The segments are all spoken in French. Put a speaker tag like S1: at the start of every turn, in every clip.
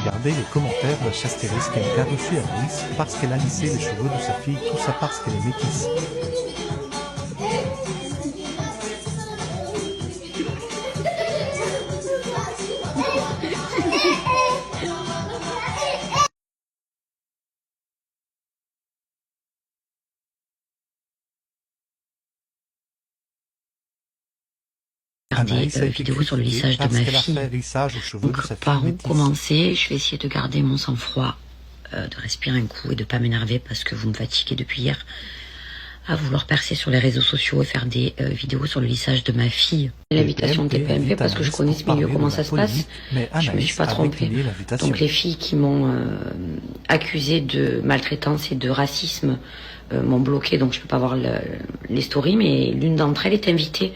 S1: Regardez les commentaires de Chastéris qui a reçu Anaïs parce qu'elle a lissé les cheveux de sa fille, tout ça parce qu'elle est métisse.
S2: Des vidéos sur le lissage de ma fille. Donc, par où commencer? Je vais essayer de garder mon sang-froid, de respirer un coup et de pas m'énerver parce que vous me fatiguez depuis hier à vouloir percer sur les réseaux sociaux et faire des vidéos sur le lissage de ma fille. L'invitation de TPMP parce que je connais ce milieu, comment ça se passe. Je me suis pas trompée. Donc les filles qui m'ont accusé de maltraitance et de racisme m'ont bloqué, donc je peux pas voir les stories, mais l'une d'entre elles est invitée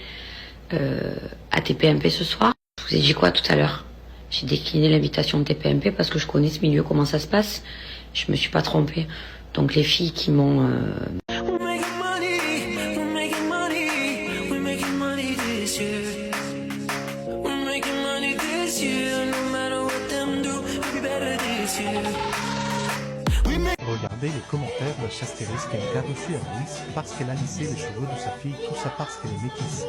S2: à TPMP ce soir. Je vous ai dit quoi tout à l'heure? J'ai décliné l'invitation de TPMP parce que je connais ce milieu, comment ça se passe. Je me suis pas trompée. Donc les filles qui m'ont
S1: Regardez les commentaires de Chastéris qui a reçu Anaïs parce qu'elle a lissé les cheveux de sa fille, tout ça parce qu'elle est métisse.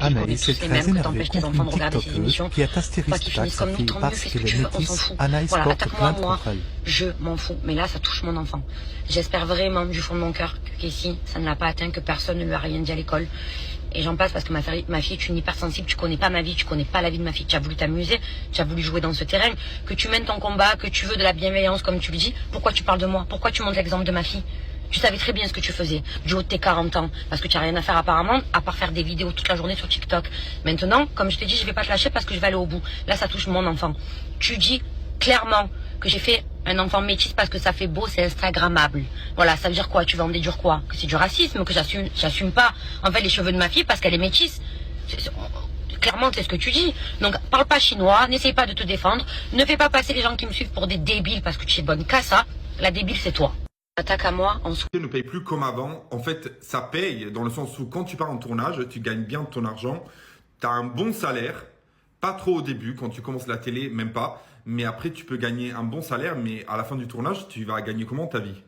S1: Anaïs est très énervée contre une tiktokeuse qui a Astérisque sa fille parce qu'elle est métisse. Anaïs porte plainte contre elle.
S2: Je m'en fous, mais là ça touche mon enfant. J'espère vraiment du fond de mon cœur que Casey, ça ne l'a pas atteint, que personne ne lui a rien dit à l'école. Et j'en passe parce que ma fille est une hypersensible, tu connais pas ma vie, tu connais pas la vie de ma fille, tu as voulu t'amuser, tu as voulu jouer dans ce terrain, que tu mènes ton combat, que tu veux de la bienveillance comme tu le dis, pourquoi tu parles de moi? Pourquoi tu montres l'exemple de ma fille? Tu savais très bien ce que tu faisais, du haut de tes 40 ans, parce que tu n'as rien à faire apparemment, à part faire des vidéos toute la journée sur TikTok. Maintenant, comme je t'ai dit, je vais pas te lâcher parce que je vais aller au bout. Là, ça touche mon enfant. Tu dis clairement que j'ai fait un enfant métis parce que ça fait beau, c'est instagrammable. Voilà, ça veut dire quoi? Tu vas en déduire quoi? Que c'est du racisme, que j'assume pas, en fait, les cheveux de ma fille parce qu'elle est métisse. Clairement, c'est ce que tu dis. Donc, parle pas chinois, n'essaye pas de te défendre, ne fais pas passer les gens qui me suivent pour des débiles parce que tu es bonne qu'à ça. La débile, c'est toi. Attaque à moi en sous.
S3: Ne paye plus comme avant. En fait, ça paye dans le sens où quand tu pars en tournage, tu gagnes bien ton argent. Tu as un bon salaire. Pas trop au début, quand tu commences la télé, même pas. Mais après, tu peux gagner un bon salaire. Mais à la fin du tournage, tu vas gagner comment ta vie?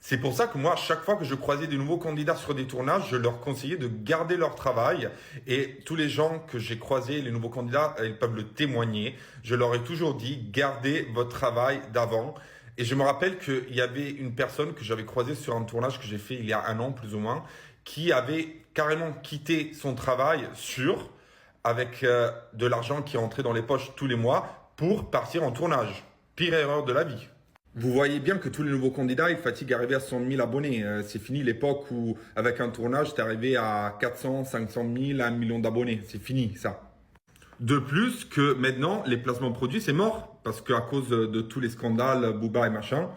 S3: C'est pour ça que moi, à chaque fois que je croisais des nouveaux candidats sur des tournages, je leur conseillais de garder leur travail. Et tous les gens que j'ai croisés, les nouveaux candidats, ils peuvent le témoigner. Je leur ai toujours dit, gardez votre travail d'avant. Et je me rappelle qu'il y avait une personne que j'avais croisée sur un tournage que j'ai fait il y a un an plus ou moins, qui avait carrément quitté son travail sûr, avec de l'argent qui rentrait dans les poches tous les mois pour partir en tournage. Pire erreur de la vie. Vous voyez bien que tous les nouveaux candidats, ils fatiguent arriver à 100 000 abonnés. C'est fini l'époque où, avec un tournage, tu es arrivé à 400, 500 000, 1 million d'abonnés. C'est fini ça. De plus que maintenant, les placements produits, c'est mort. Parce qu'à cause de tous les scandales, Booba et machin,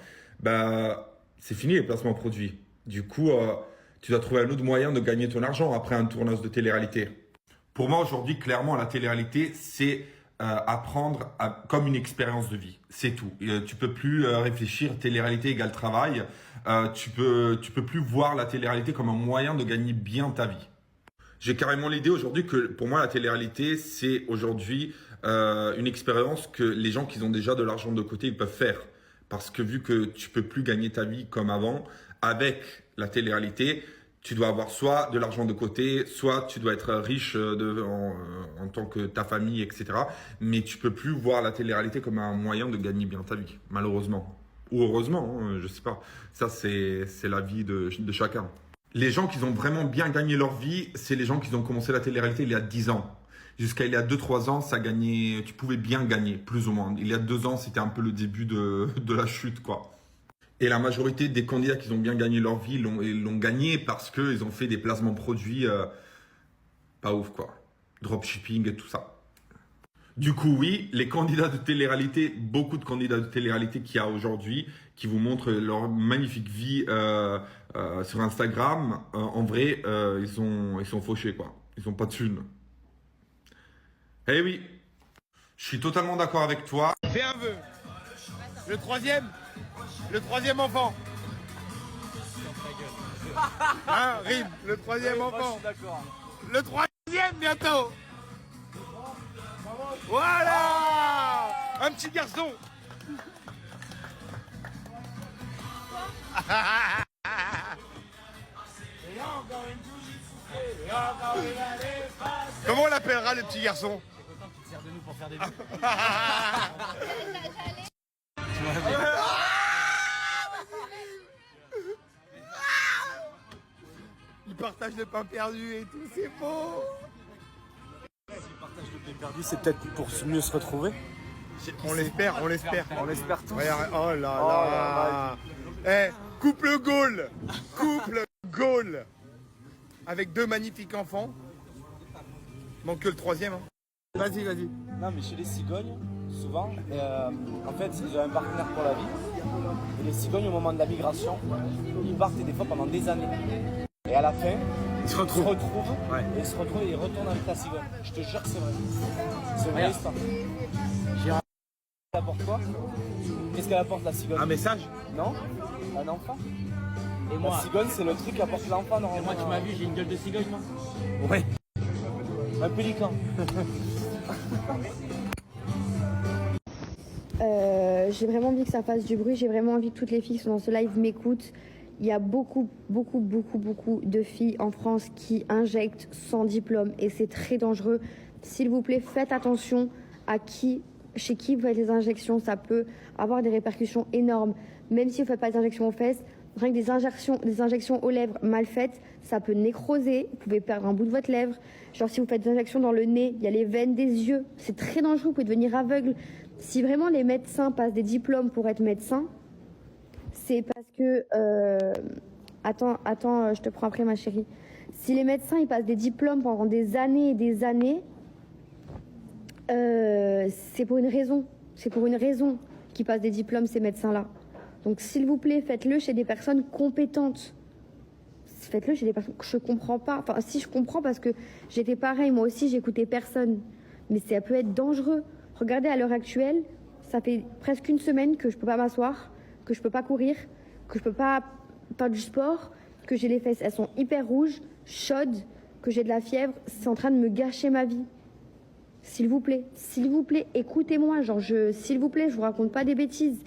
S3: c'est fini les placements produits. Du coup, tu dois trouver un autre moyen de gagner ton argent après un tournage de télé-réalité. Pour moi, aujourd'hui, clairement, la télé-réalité, c'est apprendre comme une expérience de vie. C'est tout. Tu peux plus réfléchir télé-réalité égale travail. Tu peux plus voir la télé-réalité comme un moyen de gagner bien ta vie. J'ai carrément l'idée aujourd'hui que pour moi, la télé-réalité, c'est aujourd'hui une expérience que les gens qui ont déjà de l'argent de côté, ils peuvent faire. Parce que vu que tu peux plus gagner ta vie comme avant, avec la télé-réalité, tu dois avoir soit de l'argent de côté, soit tu dois être riche en tant que ta famille, etc. Mais tu peux plus voir la télé-réalité comme un moyen de gagner bien ta vie, malheureusement. Ou heureusement, hein, je sais pas. Ça, c'est la vie de chacun. Les gens qui ont vraiment bien gagné leur vie, c'est les gens qui ont commencé la télé-réalité il y a 10 ans. Jusqu'à il y a 2-3 ans, ça gagnait, tu pouvais bien gagner, plus ou moins. Il y a 2 ans, c'était un peu le début de la chute, quoi. Et la majorité des candidats qui ont bien gagné leur vie l'ont gagné parce qu'ils ont fait des placements produits pas ouf, quoi. Dropshipping et tout ça. Du coup, oui, les candidats de télé-réalité, beaucoup de candidats de télé-réalité qu'il y a aujourd'hui, qui vous montrent leur magnifique vie sur Instagram, en vrai, ils sont fauchés, quoi. Ils n'ont pas de thunes. Eh oui, je suis totalement d'accord avec toi.
S4: Fais un vœu. Le troisième enfant. Hein, rime, le troisième enfant.
S5: D'accord.
S4: Le troisième bientôt. Voilà. Un petit garçon. Comment on l'appellera le petit garçon?
S5: Tu te sers de nous pour faire des
S4: Il partage le pain perdu et tout, c'est beau.
S5: S'ils partagent le pain perdu, c'est peut-être pour mieux se retrouver.
S4: On l'espère.
S5: On l'espère tous.
S4: Regarde, oh là là. Couple Gaulle. Couple Gaulle. Avec 2 magnifiques enfants. Manque que le troisième. Hein. Vas-y.
S5: Non, mais chez les cigognes, souvent, en fait, ils ont un partenaire pour la vie. Et les cigognes, au moment de la migration, ils partent et des fois pendant des années. Et à la fin, ils se retrouvent.
S4: Ouais.
S5: Et ils se retrouvent et ils retournent avec la cigogne. Je te jure que c'est vrai. C'est vrai histoire. Elle apporte quoi? Qu'est-ce qu'elle apporte la cigogne?
S4: Un message?
S5: Non? Un enfant?
S6: Et moi,
S5: La cigogne, c'est le truc qui apporte l'enfant
S6: et
S5: normalement.
S6: moi tu m'as vu, j'ai une gueule de cigogne, moi.
S5: Ouais. Un pélican.
S7: J'ai vraiment envie que ça fasse du bruit, j'ai vraiment envie que toutes les filles qui sont dans ce live m'écoutent. Il y a beaucoup de filles en France qui injectent sans diplôme et c'est très dangereux. S'il vous plaît, faites attention à chez qui vous faites les injections. Ça peut avoir des répercussions énormes. Même si vous ne faites pas des injections aux fesses, rien que des injections aux lèvres mal faites, ça peut nécroser. Vous pouvez perdre un bout de votre lèvre. Genre si vous faites des injections dans le nez, il y a les veines des yeux. C'est très dangereux, vous pouvez devenir aveugle. Si vraiment les médecins passent des diplômes pour être médecins, c'est parce que... Attends, je te prends après ma chérie. Si les médecins ils passent des diplômes pendant des années et des années, c'est pour une raison. C'est pour une raison qu'ils passent des diplômes, ces médecins-là. Donc s'il vous plaît, faites-le chez des personnes compétentes. Faites-le chez des personnes que je comprends pas. Enfin, si je comprends parce que j'étais pareil, moi aussi j'écoutais personne. Mais ça peut être dangereux. Regardez à l'heure actuelle, ça fait presque une semaine que je peux pas m'asseoir, que je peux pas courir, que je peux pas faire du sport, que j'ai les fesses, elles sont hyper rouges, chaudes, que j'ai de la fièvre. C'est en train de me gâcher ma vie. S'il vous plaît, écoutez-moi. Genre, s'il vous plaît, je vous raconte pas des bêtises.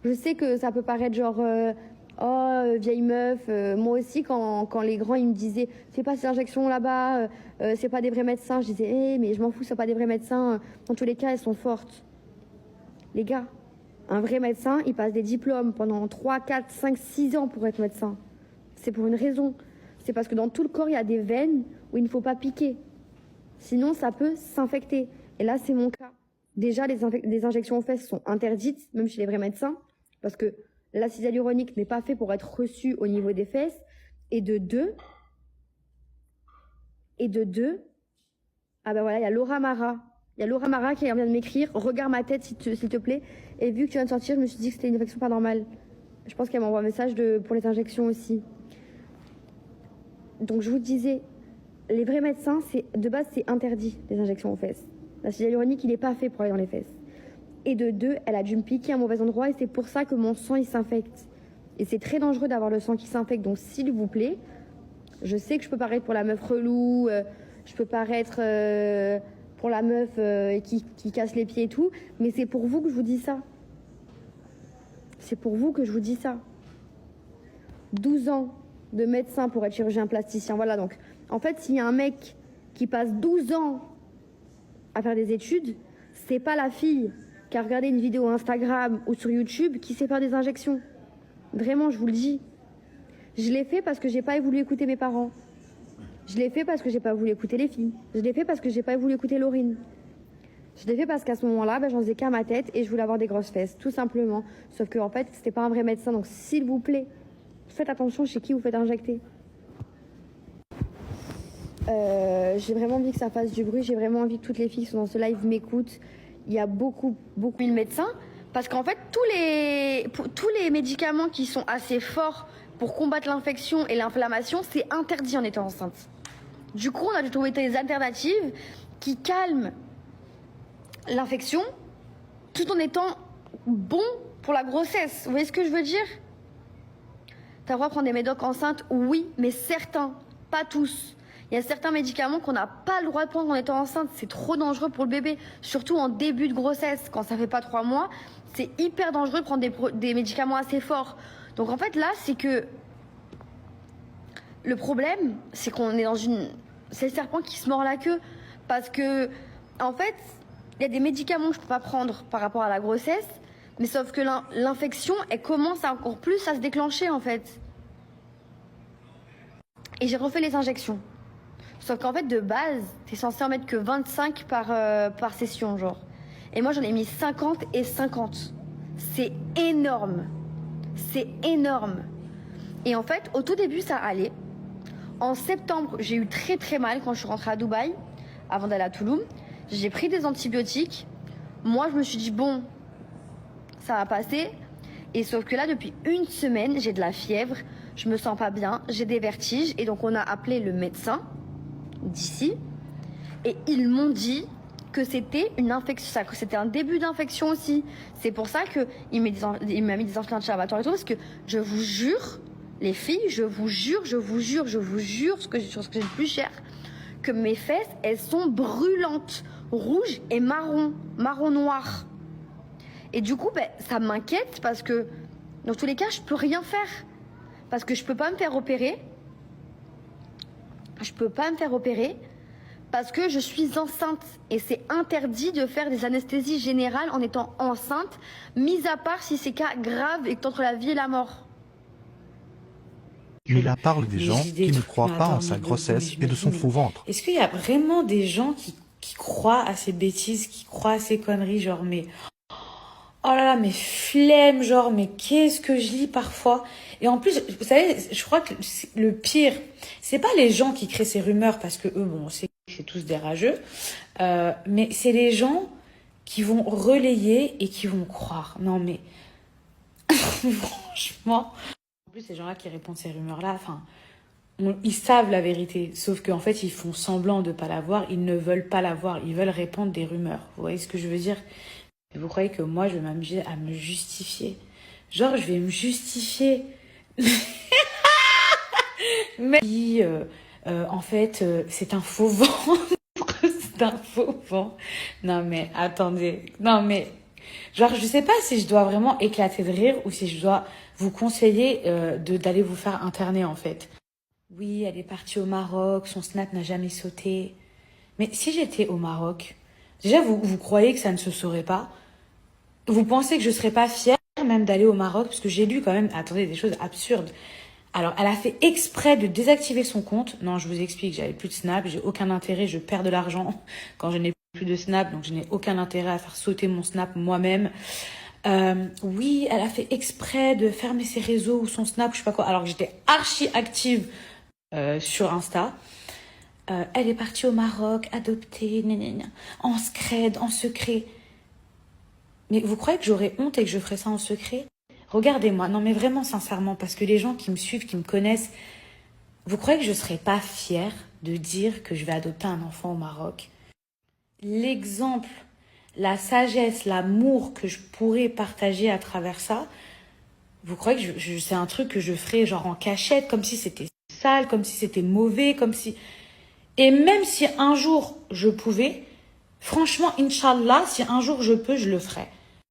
S7: Je sais que ça peut paraître genre, vieille meuf. Moi aussi, quand les grands ils me disaient, fais pas ces injections là-bas, c'est pas des vrais médecins. Je disais, mais je m'en fous, c'est pas des vrais médecins. Dans tous les cas, elles sont fortes. Les gars, un vrai médecin, il passe des diplômes pendant 3, 4, 5, 6 ans pour être médecin. C'est pour une raison. C'est parce que dans tout le corps, il y a des veines où il ne faut pas piquer. Sinon, ça peut s'infecter. Et là, c'est mon cas. Déjà, les injections aux fesses sont interdites, même chez les vrais médecins, parce que l'acide hyaluronique n'est pas fait pour être reçu au niveau des fesses. Et de deux, ah ben voilà, il y a Laura Mara. Il y a Laura Mara qui vient de m'écrire, regarde ma tête s'il te plaît. Et vu que tu viens de sortir, je me suis dit que c'était une infection pas normale. Je pense qu'elle m'envoie un message pour les injections aussi. Donc je vous disais, les vrais médecins, de base, c'est interdit, les injections aux fesses. L'acide hyaluronique, il n'est pas fait pour aller dans les fesses. Et de deux, elle a dû me piquer à un mauvais endroit et c'est pour ça que mon sang, il s'infecte. Et c'est très dangereux d'avoir le sang qui s'infecte. Donc s'il vous plaît, je sais que je peux paraître pour la meuf relou, je peux paraître pour la meuf qui casse les pieds et tout, mais c'est pour vous que je vous dis ça. C'est pour vous que je vous dis ça. 12 ans de médecin pour être chirurgien plasticien. Voilà, donc en fait, s'il y a un mec qui passe 12 ans à faire des études, c'est pas la fille qui a regardé une vidéo Instagram ou sur YouTube qui sait faire des injections. Vraiment, je vous le dis. Je l'ai fait parce que j'ai pas voulu écouter mes parents. Je l'ai fait parce que j'ai pas voulu écouter les filles. Je l'ai fait parce que j'ai pas voulu écouter Laurine. Je l'ai fait parce qu'à ce moment-là, j'en faisais qu'à ma tête et je voulais avoir des grosses fesses, tout simplement. Sauf que en fait, c'était pas un vrai médecin. Donc s'il vous plaît, faites attention chez qui vous faites injecter. J'ai vraiment envie que ça fasse du bruit. J'ai vraiment envie que toutes les filles qui sont dans ce live m'écoutent. Il y a beaucoup de médecins. Parce qu'en fait, tous les médicaments qui sont assez forts pour combattre l'infection et l'inflammation, c'est interdit en étant enceinte. Du coup, on a dû trouver des alternatives qui calment l'infection tout en étant bon pour la grossesse. Vous voyez ce que je veux dire? T'as le droit de prendre des médocs enceintes? Oui, mais certains, pas tous. Il y a certains médicaments qu'on n'a pas le droit de prendre en étant enceinte. C'est trop dangereux pour le bébé, surtout en début de grossesse. Quand ça fait pas 3 mois, c'est hyper dangereux de prendre des médicaments assez forts. Donc en fait là, c'est que le problème, c'est qu'on est dans une... C'est le serpent qui se mord la queue. Parce que, en fait, il y a des médicaments que je peux pas prendre par rapport à la grossesse, mais sauf que l'infection, elle commence encore plus à se déclencher en fait. Et j'ai refait les injections. Sauf qu'en fait, de base, t'es censé en mettre que 25 par session, genre. Et moi, j'en ai mis 50 et 50. C'est énorme. C'est énorme. Et en fait, au tout début, ça allait. En septembre, j'ai eu très très mal quand je suis rentrée à Dubaï, avant d'aller à Toulouse. J'ai pris des antibiotiques. Moi, je me suis dit, bon, ça va passer. Et sauf que là, depuis une semaine, j'ai de la fièvre. Je me sens pas bien. J'ai des vertiges. Et donc, on a appelé le médecin d'ici. Et ils m'ont dit que c'était une infection, que c'était un début d'infection aussi. C'est pour ça qu'il m'a mis des anti-inflammatoires et tout. Parce que je vous jure, les filles, je vous jure, sur ce que j'ai le plus cher, que mes fesses, elles sont brûlantes, rouges et marron noir. Et du coup, ça m'inquiète parce que, dans tous les cas, je peux rien faire. Parce que je peux pas me faire opérer. Parce que je suis enceinte. Et c'est interdit de faire des anesthésies générales en étant enceinte, mis à part si c'est cas grave et que t'es entre la vie et la mort.
S1: Mais là parle des gens qui ne croient pas en sa grossesse et de son faux ventre.
S8: Est-ce qu'il y a vraiment des gens qui croient à ces bêtises, qui croient à ces conneries, genre mais... Oh là là, mais flemme, genre, mais qu'est-ce que je lis parfois. Et en plus, vous savez, je crois que le pire, c'est pas les gens qui créent ces rumeurs, parce que eux, bon, c'est tous des rageux, mais c'est les gens qui vont relayer et qui vont croire. Non mais, franchement... En plus, ces gens-là qui répondent ces rumeurs-là, enfin, ils savent la vérité, sauf qu'en fait, ils font semblant de pas la voir, ils ne veulent pas la voir, ils veulent répandre des rumeurs. Vous voyez ce que je veux dire? Et vous croyez que moi, je vais m'amuser à me justifier? Genre, je vais me justifier. Mais en fait, c'est un faux vent. C'est un faux vent. Non mais, attendez. Non mais, genre, je sais pas si je dois vraiment éclater de rire ou si je dois vous conseiller d'aller vous faire interner, en fait. Oui, elle est partie au Maroc, son snap n'a jamais sauté. Mais si j'étais au Maroc, déjà, vous croyez que ça ne se saurait pas? Vous pensez que je serais pas fière même d'aller au Maroc? Parce que j'ai lu quand même, attendez, des choses absurdes. Alors, elle a fait exprès de désactiver son compte. Non, je vous explique, j'avais plus de snap, j'ai aucun intérêt, je perds de l'argent quand je n'ai plus de snap, donc je n'ai aucun intérêt à faire sauter mon snap moi-même. Oui, elle a fait exprès de fermer ses réseaux ou son snap, je sais pas quoi, alors que j'étais archi active sur Insta. Elle est partie au Maroc, adoptée, en scred, en secret. Mais vous croyez que j'aurais honte et que je ferais ça en secret? Regardez-moi, non mais vraiment sincèrement, parce que les gens qui me suivent, qui me connaissent, vous croyez que je serais pas fière de dire que je vais adopter un enfant au Maroc? L'exemple, la sagesse, l'amour que je pourrais partager à travers ça, vous croyez que c'est un truc que je ferais genre en cachette, comme si c'était sale, comme si c'était mauvais, comme si... Et même si un jour je pouvais, franchement, Inch'Allah, si un jour je peux, je le ferai.